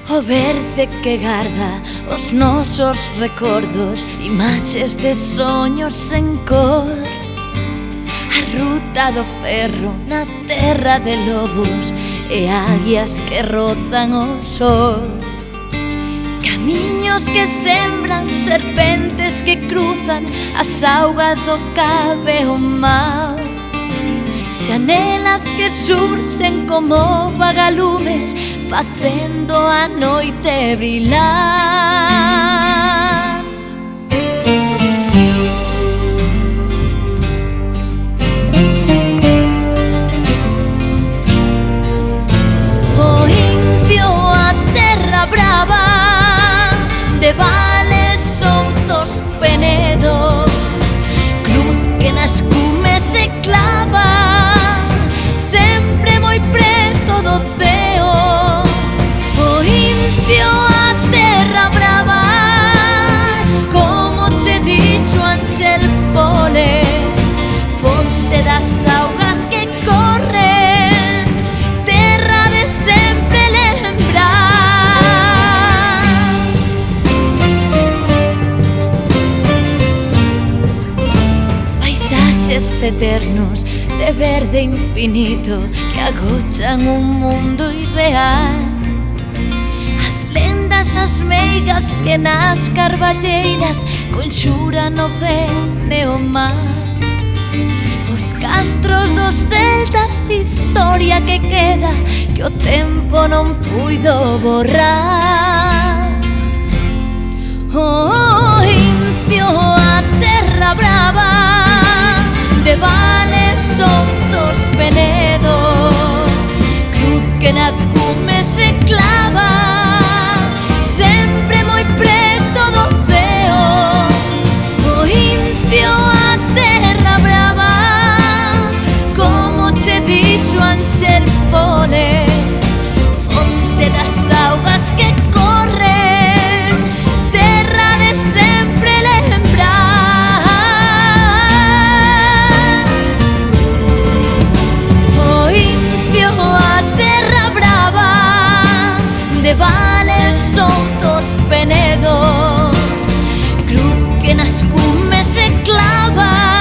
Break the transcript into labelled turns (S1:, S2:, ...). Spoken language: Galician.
S1: O verde que garda os nosos recordos, imaxes de soños sen cor. A ruta do ferro na terra de lobos e águias que rozan o sol. Camiños que sembran, serpentes que cruzan as augas do Cabo o mar. Xanelas que surxen como vagalumes, facendo a noite brilar. O incio, a terra brava, de vales, soutos, penedos, cruz que nas cumes se clava, sempre moi preto do ceo. O incio, a terra brava, como che dixo Ángel Fole, fonte das augas que corren, terra de sempre lembrar. Paisaxes eternos de verde infinito que agochan un mundo ideal. As lendas, as meigas que nas carballeiras conxuran o ben e o mal. Os castros dos celtas, historia que queda que o tempo non puido borrar. O incio, a terra brava, de vales, soutos, penedos, cruz que nas cumes se clava, sempre moi preto do ceo. O incio, a terra brava, como che dixo Ángel Fole, fonte das augas que corren, terra de sempre lembrar. O incio, a terra brava, de vales, soutos, penedos, cruz que nas cumes se clava,